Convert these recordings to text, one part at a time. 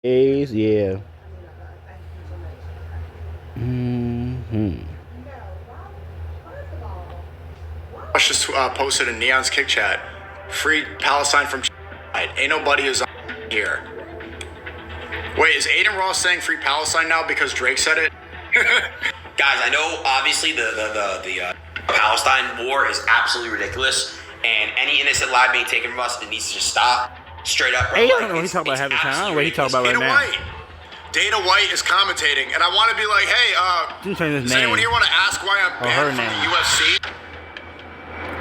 Is yeah. Mm-hmm. Just posted in Neon's kick chat. Free Palestine from ain't nobody is on here. Wait, is Adin Ross saying free Palestine now because Drake said it? Guys, I know obviously the Palestine war is absolutely ridiculous, and any innocent life being taken from us, it needs to just stop. Straight up, bro. Hey, I don't know what he's talking about half the time. I don't know what he's talking about right now. Dana White is commentating, and I want to be like, hey, does anyone here want to ask why I'm banned from the UFC?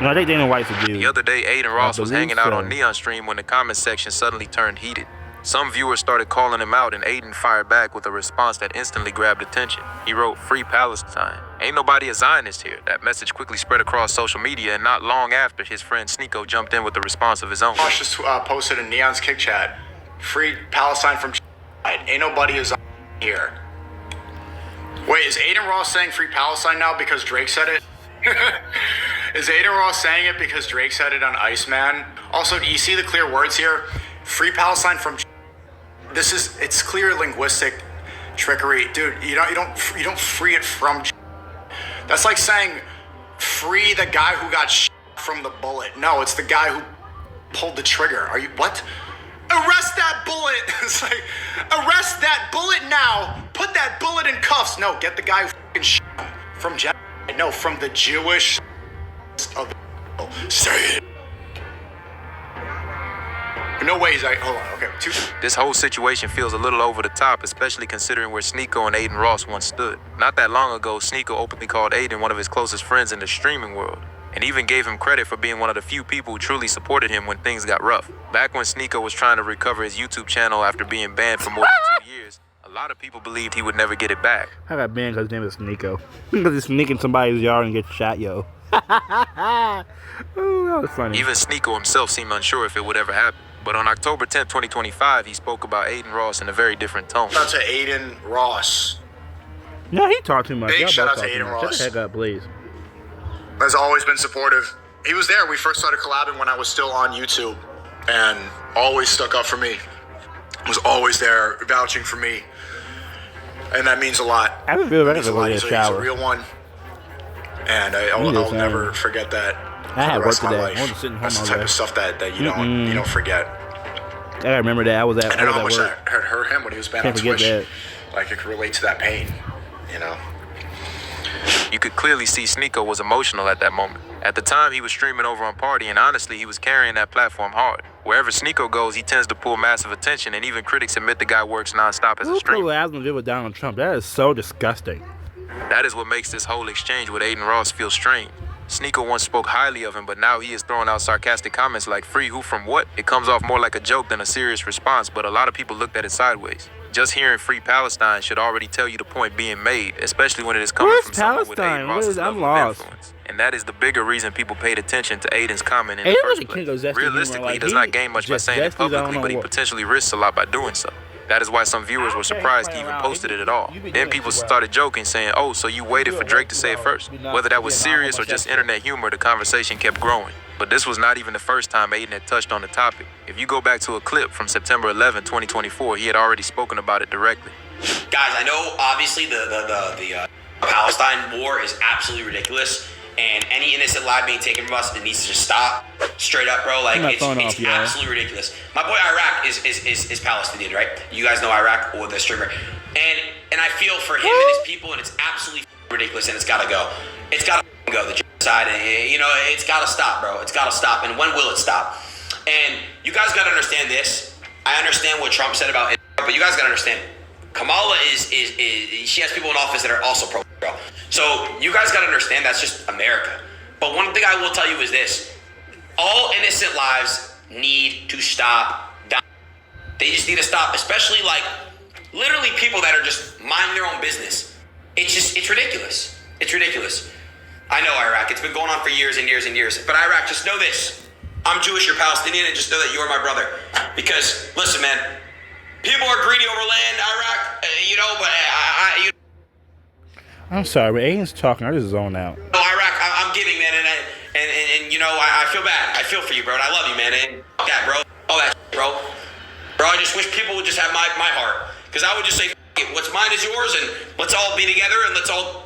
No, I think Dana White's a dude. The other day, Adin Ross was hanging out on Neon Stream when the comment section suddenly turned heated. Some viewers started calling him out, and Adin fired back with a response that instantly grabbed attention. He wrote, "Free Palestine. Ain't nobody a Zionist here." That message quickly spread across social media, and not long after, his friend Sneako jumped in with a response of his own. Ross just posted in Neon's kick chat. Free Palestine from ain't nobody is on here. Wait, is Adin Ross saying free Palestine now because Drake said it? Is Adin Ross saying it because Drake said it on Iceman? Also, do you see the clear words here? Free Palestine from. It's clear linguistic trickery, dude. You don't free it from. That's like saying free the guy who got from the bullet. No, it's the guy who pulled the trigger. Are you what? Arrest that bullet. It's like arrest that bullet now. Put that bullet in cuffs. No, get the guy who from genocide. No, from the Jewish of the say it. No way he's like, hold on, okay. This whole situation feels a little over the top, especially considering where Sneako and Adin Ross once stood. Not that long ago, Sneako openly called Adin one of his closest friends in the streaming world, and even gave him credit for being one of the few people who truly supported him when things got rough. Back when Sneako was trying to recover his YouTube channel after being banned for more than 2 years, a lot of people believed he would never get it back. I got banned because his name is Sneako. Because he's sneaking somebody's yard and gets shot, yo. Ooh, that was funny. Even Sneako himself seemed unsure if it would ever happen. But on October 10th, 2025, he spoke about Adin Ross in a very different tone. Shout out to Adin Ross. No, he talked too much. Big shout out to Adin Ross. Shut the heck up, please. Has always been supportive. He was there. We first started collabing when I was still on YouTube, and always stuck up for me. Was always there, vouching for me, and that means a lot. I haven't been ready to go get a He's shower. a real one, and I'll never forget that. I had work today. I wasn't sitting home That's the type of stuff that you don't forget. I remember that. I was at. And I know how much I had hurt him when he was banned on Twitch. That. Like it could relate to that pain, you know. You could clearly see Sneako was emotional at that moment. At the time, he was streaming over on Party, and honestly, he was carrying that platform hard. Wherever Sneako goes, he tends to pull massive attention, and even critics admit the guy works nonstop as a streamer. Who did with Donald Trump? That is so disgusting. That is what makes this whole exchange with Adin Ross feel strange. Sneako once spoke highly of him, but now he is throwing out sarcastic comments like free who from what? It comes off more like a joke than a serious response, but a lot of people looked at it sideways. Just hearing free Palestine should already tell you the point being made, especially when it is coming from someone with Adin Ross's level of influence. And that is the bigger reason people paid attention to Adin's comment in the first place. Realistically, he does not gain much by saying it publicly, but he potentially risks a lot by doing so. That is why some viewers were surprised he even posted it at all. Then people started joking, saying, "Oh, so you waited for Drake to say it first?" Whether that was serious or just internet humor, the conversation kept growing. But this was not even the first time Adin had touched on the topic. If you go back to a clip from September 11, 2024, he had already spoken about it directly. Guys, I know obviously the Palestine war is absolutely ridiculous, and any innocent life being taken from us, it needs to just stop. Straight up, bro. Like it's absolutely ridiculous. My boy Iraq is Palestinian, right? You guys know Iraq or the streamer, and I feel for him and his people, and it's absolutely ridiculous, and it's gotta go. It's gotta go. The genocide, and, you know, it's gotta stop, bro. It's gotta stop. And when will it stop? And you guys gotta understand this. I understand what Trump said about it, but you guys gotta understand. Kamala is she has people in office that are also pro. So you guys gotta understand that's just America. But one thing I will tell you is this. All innocent lives need to stop dying. They just need to stop, especially like literally people that are just minding their own business. It's ridiculous. It's ridiculous. I know Iraq. It's been going on for years and years and years. But Iraq, just know this. I'm Jewish, you're Palestinian, and just know that you are my brother. Because, listen, man, people are greedy over land, Iraq, you know, but I'm sorry, Adin's talking. I just zone out. No, Iraq, I'm giving, man, and you know, I feel bad. I feel for you, bro, and I love you, man, and that, bro. All that shit, bro. Bro, I just wish people would just have my heart. Because I would just say, what's mine is yours, and let's all be together, and let's all,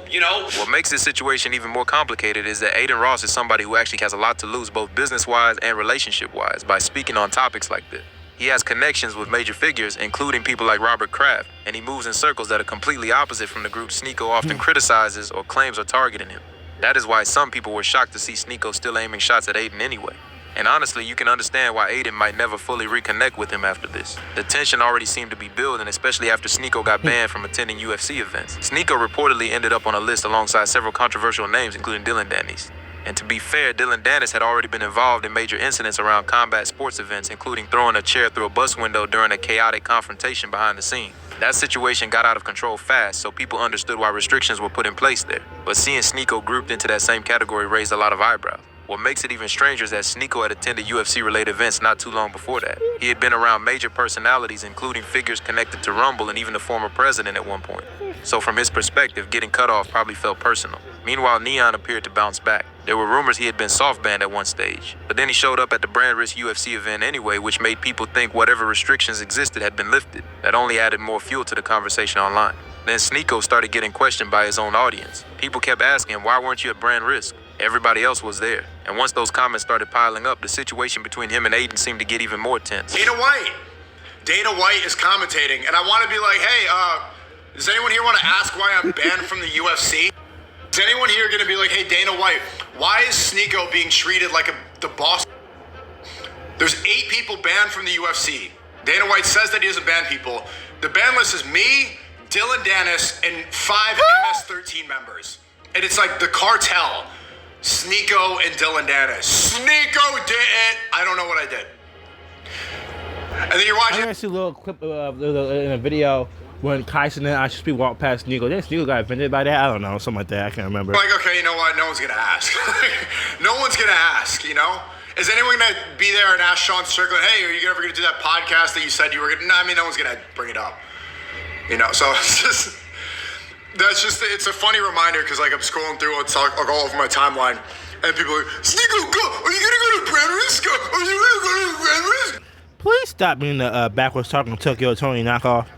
What makes this situation even more complicated is that Adin Ross is somebody who actually has a lot to lose, both business-wise and relationship-wise, by speaking on topics like this. He has connections with major figures, including people like Robert Kraft, and he moves in circles that are completely opposite from the group Sneako often criticizes or claims are targeting him. That is why some people were shocked to see Sneako still aiming shots at Adin anyway. And honestly, you can understand why Adin might never fully reconnect with him after this. The tension already seemed to be building, especially after Sneako got banned from attending UFC events. Sneako reportedly ended up on a list alongside several controversial names, including Dylan Dennis. And to be fair, Dylan Dennis had already been involved in major incidents around combat sports events, including throwing a chair through a bus window during a chaotic confrontation behind the scenes. That situation got out of control fast, so people understood why restrictions were put in place there. But seeing Sneako grouped into that same category raised a lot of eyebrows. What makes it even stranger is that Sneako had attended UFC-related events not too long before that. He had been around major personalities, including figures connected to Rumble and even the former president at one point. So from his perspective, getting cut off probably felt personal. Meanwhile, Neon appeared to bounce back. There were rumors he had been soft-banned at one stage, but then he showed up at the Brand Risk UFC event anyway, which made people think whatever restrictions existed had been lifted. That only added more fuel to the conversation online. Then Sneako started getting questioned by his own audience. People kept asking him, why weren't you at Brand Risk? Everybody else was there. And once those comments started piling up, the situation between him and Adin seemed to get even more tense. Dana White is commentating, and I want to be like, hey, does anyone here want to ask why I'm banned from the UFC? Is anyone here going to be like, hey, Dana White, why is Sneako being treated like the boss? There's 8 people banned from the UFC. Dana White says that he doesn't ban people. The ban list is me, Dylan Dennis, and 5 MS-13 members. And it's like the cartel. Sneako and Dylan Dennis. Sneako did it. I don't know what I did. And then you're watching. I see a little clip in a video when Kyson and I should walk past Sneako. Then Sneako got offended by that. I don't know, something like that. I can't remember. Like, okay, you know what? No one's gonna ask. No one's gonna ask. Is anyone gonna be there and ask Sean Strickland, hey, are you ever gonna do that podcast that you said you were gonna? No, I mean, no one's gonna bring it up. So it's just. It's a funny reminder because I'm scrolling through all over my timeline and people are like, Sneako, go! Are you gonna go to Brand Risk? Are you gonna go to Brand Risk? Please stop being the backwards talking Tokyo Tony knockoff.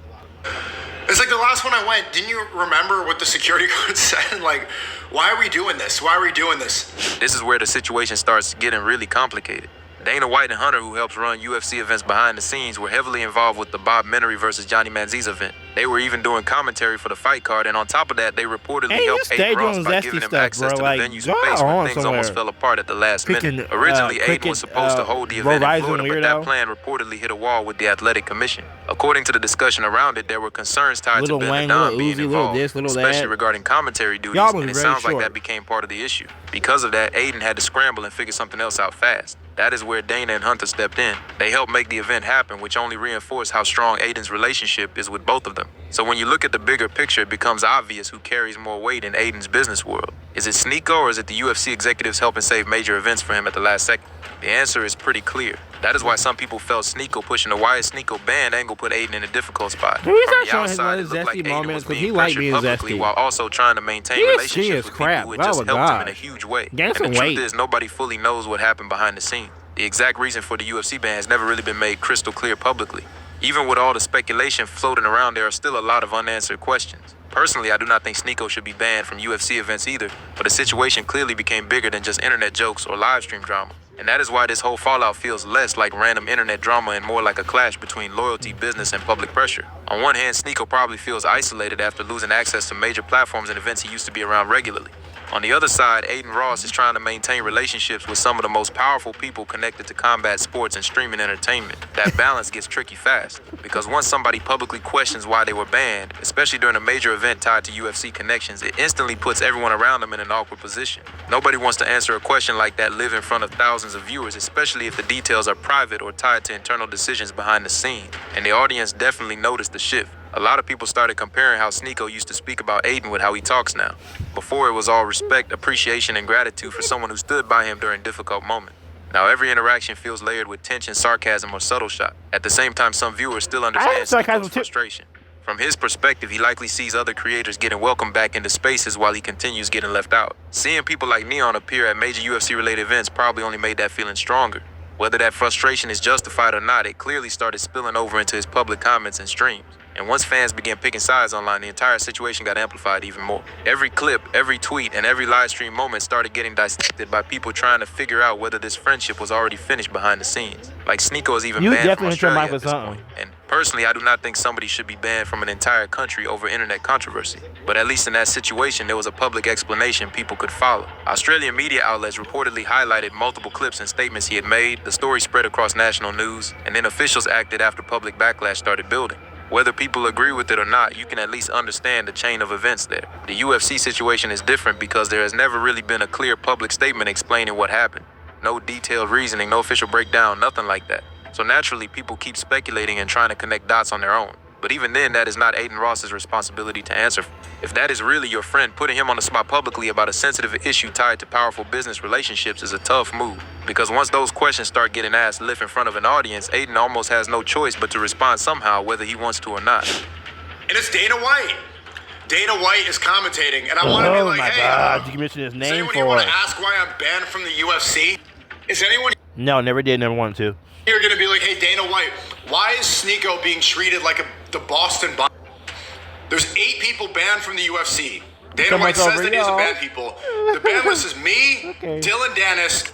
It's like the last one I went, didn't you remember what the security guard said? Like, why are we doing this? Why are we doing this? This is where the situation starts getting really complicated. Dana White and Hunter, who helps run UFC events behind the scenes, were heavily involved with the Bob Menery versus Johnny Manziz event. They were even doing commentary for the fight card, and on top of that, they reportedly helped Adin Ross by giving him access to the venue space when things almost fell apart at the last minute. Originally, Adin was supposed to hold the event in Florida, but that plan reportedly hit a wall with the Athletic Commission. According to the discussion around it, there were concerns tied to Ben Adon being involved, especially regarding commentary duties, and it sounds like that became part of the issue. Because of that, Adin had to scramble and figure something else out fast. That is where Dana and Hunter stepped in. They helped make the event happen, which only reinforced how strong Adin's relationship is with both of them. So when you look at the bigger picture, it becomes obvious who carries more weight in Adin's business world. Is it Sneako or is it the UFC executives helping save major events for him at the last second? The answer is pretty clear. That is why some people felt Sneako pushing the why is Sneako banned angle put Adin in a difficult spot. He's not showing his zesty moments because he like being zesty. While also trying to maintain relationships with people who had just helped him in a huge way. And the truth is, nobody fully knows what happened behind the scenes. The exact reason for the UFC ban has never really been made crystal clear publicly. Even with all the speculation floating around, there are still a lot of unanswered questions. Personally, I do not think Sneako should be banned from UFC events either, but the situation clearly became bigger than just internet jokes or live stream drama. And that is why this whole fallout feels less like random internet drama and more like a clash between loyalty, business, and public pressure. On one hand, Sneako probably feels isolated after losing access to major platforms and events he used to be around regularly. On the other side, Adin Ross is trying to maintain relationships with some of the most powerful people connected to combat sports and streaming entertainment. That balance gets tricky fast, because once somebody publicly questions why they were banned, especially during a major event tied to UFC connections, it instantly puts everyone around them in an awkward position. Nobody wants to answer a question like that live in front of thousands of viewers, especially if the details are private or tied to internal decisions behind the scene. And the audience definitely noticed the shift. A lot of people started comparing how Sneako used to speak about Adin with how he talks now. Before, it was all respect, appreciation, and gratitude for someone who stood by him during difficult moments. Now, every interaction feels layered with tension, sarcasm, or subtle shot. At the same time, some viewers still understand Sneako's frustration. From his perspective, he likely sees other creators getting welcomed back into spaces while he continues getting left out. Seeing people like Neon appear at major UFC-related events probably only made that feeling stronger. Whether that frustration is justified or not, it clearly started spilling over into his public comments and streams. And once fans began picking sides online, the entire situation got amplified even more. Every clip, every tweet, and every live stream moment started getting dissected by people trying to figure out whether this friendship was already finished behind the scenes. Like Sneako is even banned from Australia at this point. And personally, I do not think somebody should be banned from an entire country over internet controversy. But at least in that situation, there was a public explanation people could follow. Australian media outlets reportedly highlighted multiple clips and statements he had made. The story spread across national news, and then officials acted after public backlash started building. Whether people agree with it or not, you can at least understand the chain of events there. The UFC situation is different because there has never really been a clear public statement explaining what happened. No detailed reasoning, no official breakdown, nothing like that. So naturally, people keep speculating and trying to connect dots on their own. But even then, that is not Adin Ross's responsibility to answer. If that is really your friend, putting him on the spot publicly about a sensitive issue tied to powerful business relationships is a tough move. Because once those questions start getting asked live in front of an audience, Adin almost has no choice but to respond somehow, whether he wants to or not. And it's Dana White. Dana White is commentating, and I want to be like, hey, God, you can mention his name is anyone for here want it. to ask why I'm banned from the UFC? Is anyone No, never did, never wanted to. here going to be like, hey, Dana White, why is Sneako being treated like the Boston Bomb? There's 8 people banned from the UFC. Dana White says that he doesn't ban people. The ban list is me, Dylan Dennis.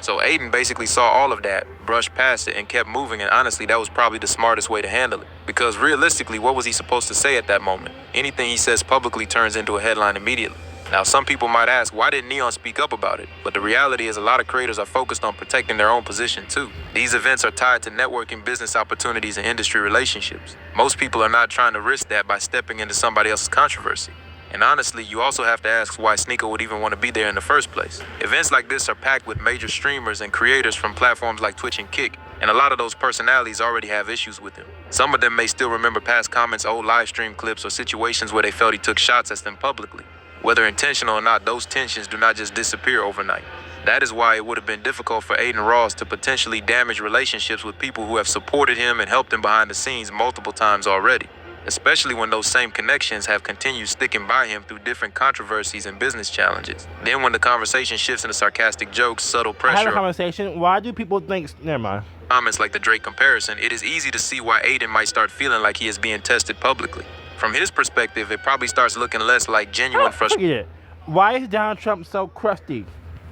So Adin basically saw all of that, brushed past it, and kept moving, and honestly, that was probably the smartest way to handle it. Because realistically, what was he supposed to say at that moment? Anything he says publicly turns into a headline immediately. Now, some people might ask, why didn't Neon speak up about it? But the reality is a lot of creators are focused on protecting their own position too. These events are tied to networking, business opportunities, and industry relationships. Most people are not trying to risk that by stepping into somebody else's controversy. And honestly, you also have to ask why Sneako would even want to be there in the first place. Events like this are packed with major streamers and creators from platforms like Twitch and Kick, and a lot of those personalities already have issues with him. Some of them may still remember past comments, old live stream clips, or situations where they felt he took shots at them publicly. Whether intentional or not, those tensions do not just disappear overnight. That is why it would have been difficult for Adin Ross to potentially damage relationships with people who have supported him and helped him behind the scenes multiple times already, especially when those same connections have continued sticking by him through different controversies and business challenges. Then when the conversation shifts into sarcastic jokes, subtle pressure, I had a conversation. Why do people think... Never mind. Comments like the Drake comparison, it is easy to see why Adin might start feeling like he is being tested publicly. From his perspective, it probably starts looking less like genuine frustration. Why is Donald Trump so crusty?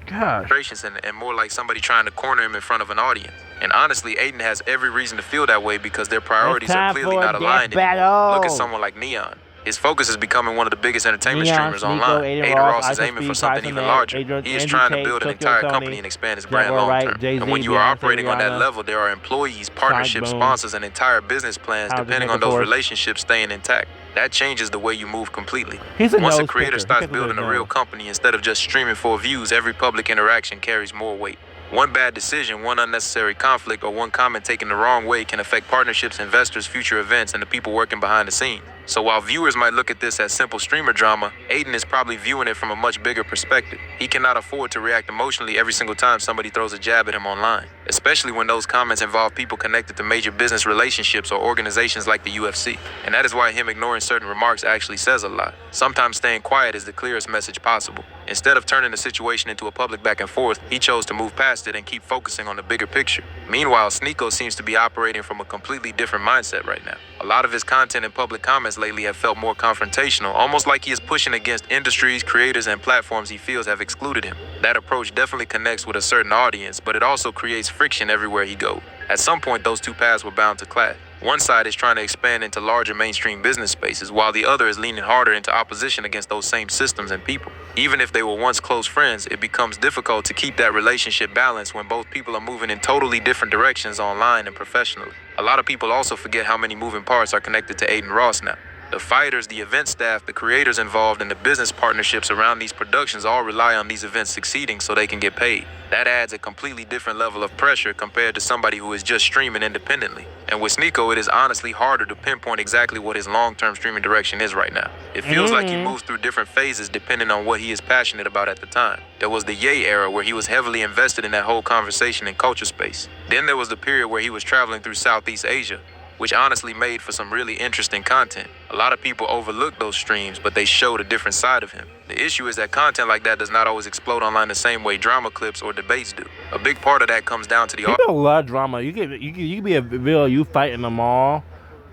Gosh. And more like somebody trying to corner him in front of an audience. And honestly, Adin has every reason to feel that way because their priorities are clearly not aligned anymore. Look at someone like Neon. His focus is becoming one of the biggest entertainment streamers online. Adin Ross is aiming for something even larger. He is trying to build an entire company and expand his brand long term. And when you are operating on that level, there are employees, partnerships, sponsors, and entire business plans depending on those relationships staying intact. That changes the way you move completely. Once a creator starts building a real company instead of just streaming for views, every public interaction carries more weight. One bad decision, one unnecessary conflict, or one comment taken the wrong way can affect partnerships, investors, future events, and the people working behind the scenes. So while viewers might look at this as simple streamer drama, Adin is probably viewing it from a much bigger perspective. He cannot afford to react emotionally every single time somebody throws a jab at him online, especially when those comments involve people connected to major business relationships or organizations like the UFC. And that is why him ignoring certain remarks actually says a lot. Sometimes staying quiet is the clearest message possible. Instead of turning the situation into a public back and forth, he chose to move past it and keep focusing on the bigger picture. Meanwhile, Sneako seems to be operating from a completely different mindset right now. A lot of his content and public comments lately have felt more confrontational, almost like he is pushing against industries, creators, and platforms he feels have excluded him. That approach definitely connects with a certain audience, but it also creates friction everywhere he goes. At some point, those two paths were bound to clash. One side is trying to expand into larger mainstream business spaces, while the other is leaning harder into opposition against those same systems and people. Even if they were once close friends, it becomes difficult to keep that relationship balanced when both people are moving in totally different directions online and professionally. A lot of people also forget how many moving parts are connected to Adin Ross now. The fighters, the event staff, the creators involved, and the business partnerships around these productions all rely on these events succeeding so they can get paid. That adds a completely different level of pressure compared to somebody who is just streaming independently. And with Sneako, it is honestly harder to pinpoint exactly what his long-term streaming direction is right now. It feels like he moves through different phases depending on what he is passionate about at the time. There was the Ye era where he was heavily invested in that whole conversation and culture space. Then there was the period where he was traveling through Southeast Asia, which honestly made for some really interesting content. A lot of people overlook those streams, but they showed a different side of him. The issue is that content like that does not always explode online the same way drama clips or debates do. A big part of that comes down to the people love drama. You can be a video you fight in the mall.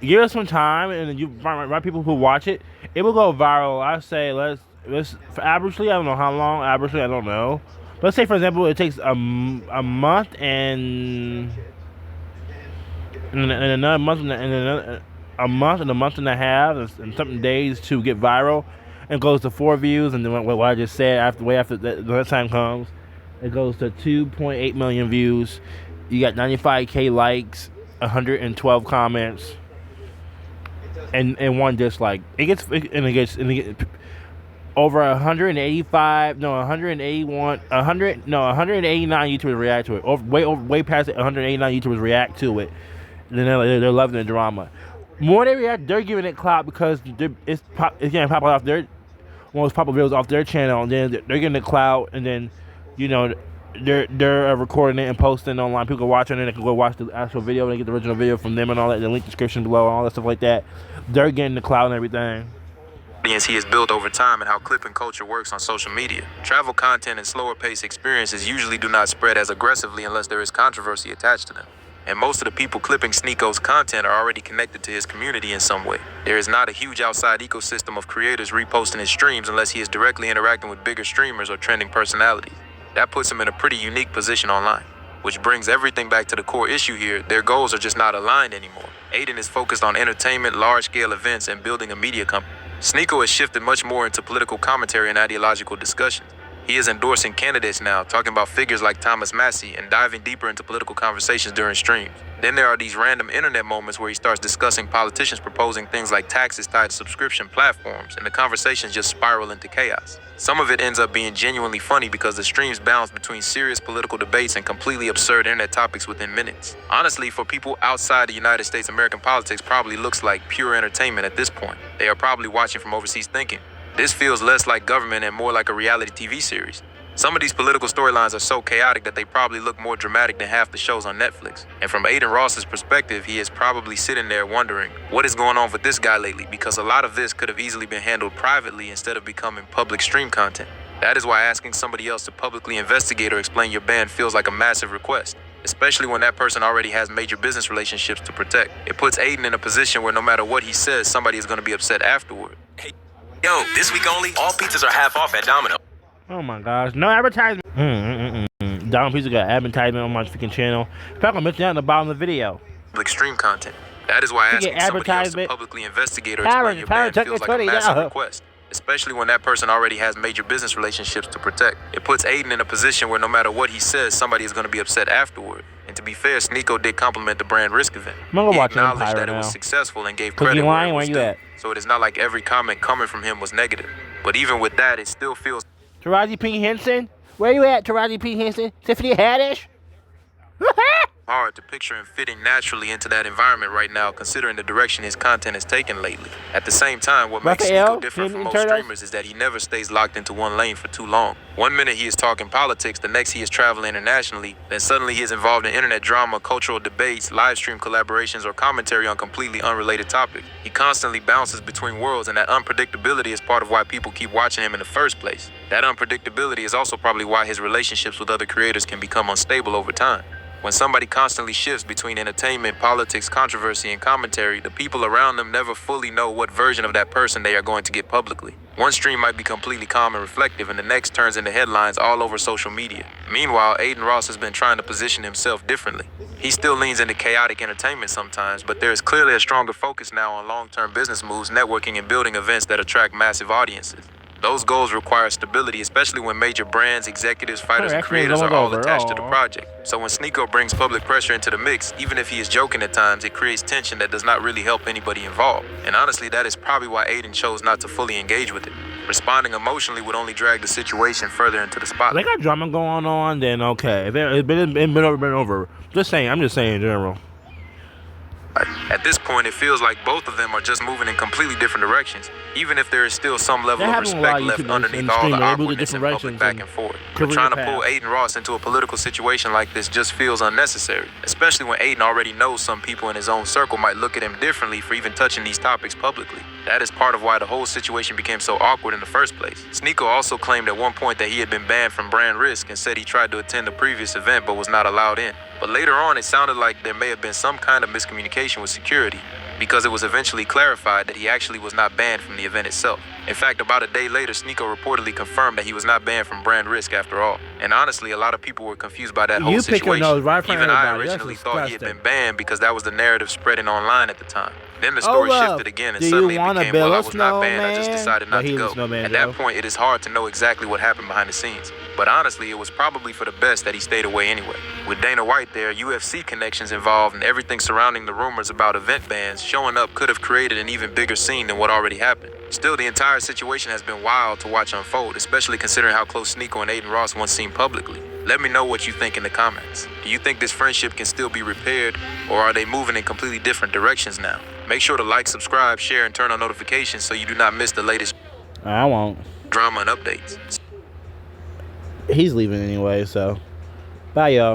Give it some time, and you find people who watch it. It will go viral. I say let's averagely. I don't know how long. Averagely, I don't know. Let's say, for example, it takes a month and another month and a month and a half and something days to get viral. It goes to 4 views, and then what I just said after that time comes, it goes to 2.8 million views. You got 95K likes, 112 comments, and one dislike. It gets over 189 YouTubers react to it. Way past 189 YouTubers react to it. And then they're loving the drama. More they react, they're giving it clout because it's getting popular off their most popular videos off their channel, and then they're getting the clout, and then they're recording it and posting online. People can watch it, and they can go watch the actual video, and they get the original video from them and all that. The link description below, and all that stuff like that. They're getting the clout and everything. Audience he has built over time and how clipping culture works on social media. Travel content and slower paced experiences usually do not spread as aggressively unless there is controversy attached to them. And most of the people clipping Sneako's content are already connected to his community in some way. There is not a huge outside ecosystem of creators reposting his streams unless he is directly interacting with bigger streamers or trending personalities. That puts him in a pretty unique position online. Which brings everything back to the core issue here. Their goals are just not aligned anymore. Adin is focused on entertainment, large-scale events, and building a media company. Sneako has shifted much more into political commentary and ideological discussions. He is endorsing candidates now, talking about figures like Thomas Massey and diving deeper into political conversations during streams. Then there are these random internet moments where he starts discussing politicians proposing things like taxes tied to subscription platforms, and the conversations just spiral into chaos. Some of it ends up being genuinely funny because the streams bounce between serious political debates and completely absurd internet topics within minutes. Honestly, for people outside the United States, American politics probably looks like pure entertainment at this point. They are probably watching from overseas thinking, this feels less like government and more like a reality TV series. Some of these political storylines are so chaotic that they probably look more dramatic than half the shows on Netflix. And from Adin Ross's perspective, he is probably sitting there wondering, what is going on with this guy lately? Because a lot of this could have easily been handled privately instead of becoming public stream content. That is why asking somebody else to publicly investigate or explain your ban feels like a massive request, especially when that person already has major business relationships to protect. It puts Adin in a position where no matter what he says, somebody is going to be upset afterward. Hey, yo, this week only, all pizzas are half off at Domino. Oh my gosh, no advertisement. Domino Pizza got advertisement on my freaking channel. If I can mention that in the bottom of the video. Extreme content. That is why asking somebody else to publicly investigate or explain your ban feels like a massive request, especially when that person already has major business relationships to protect. It puts Adin in a position where no matter what he says, somebody is going to be upset afterward. And to be fair, Sneako did compliment the brand risk event. I'm gonna he watch acknowledged Empire that it was now. successful and gave credit where it was due. So it is not like every comment coming from him was negative. But even with that, it still feels Taraji P. Henson? Where you at, Taraji P. Henson? Tiffany Haddish? hard to picture him fitting naturally into that environment right now, considering the direction his content has taken lately. At the same time, what makes Sneako different from most streamers is that he never stays locked into one lane for too long. One minute he is talking politics, the next he is traveling internationally, then suddenly he is involved in internet drama, cultural debates, live stream collaborations, or commentary on completely unrelated topics. He constantly bounces between worlds, and that unpredictability is part of why people keep watching him in the first place. That unpredictability is also probably why his relationships with other creators can become unstable over time. When somebody constantly shifts between entertainment, politics, controversy, and commentary, the people around them never fully know what version of that person they are going to get publicly. One stream might be completely calm and reflective, and the next turns into headlines all over social media. Meanwhile, Adin Ross has been trying to position himself differently. He still leans into chaotic entertainment sometimes, but there is clearly a stronger focus now on long-term business moves, networking, and building events that attract massive audiences. Those goals require stability, especially when major brands, executives, fighters, and creators are all attached to the project. So when Sneako brings public pressure into the mix, even if he is joking at times, it creates tension that does not really help anybody involved. And honestly, that is probably why Adin chose not to fully engage with it. Responding emotionally would only drag the situation further into the spotlight. They got drama going on, then okay. If it's been over. Just saying, I'm just saying in general. At this point, it feels like both of them are just moving in completely different directions, even if there is still some level of respect left underneath all the awkwardness and public back and forth. But trying to pull Adin Ross into a political situation like this just feels unnecessary, especially when Adin already knows some people in his own circle might look at him differently for even touching these topics publicly. That is part of why the whole situation became so awkward in the first place. Sneako also claimed at one point that he had been banned from Brand Risk and said he tried to attend a previous event but was not allowed in. But later on, it sounded like there may have been some kind of miscommunication with security, because it was eventually clarified that he actually was not banned from the event itself. In fact, about a day later, Sneako reportedly confirmed that he was not banned from Brand Risk after all. And honestly, a lot of people were confused by that whole situation. Even I originally thought he had been banned because that was the narrative spreading online at the time. Then the story shifted again, and suddenly it became, well, I was not banned, I just decided not to go. At that point, it is hard to know exactly what happened behind the scenes. But honestly, it was probably for the best that he stayed away anyway. With Dana White there, UFC connections involved, and everything surrounding the rumors about event bans showing up could have created an even bigger scene than what already happened. Still, the entire situation has been wild to watch unfold, especially considering how close Sneako and Adin Ross once seemed publicly. Let me know what you think in the comments. Do you think this friendship can still be repaired, or are they moving in completely different directions now? Make sure to like, subscribe, share, and turn on notifications so you do not miss the latest I won't. drama and updates. He's leaving anyway, so bye, y'all.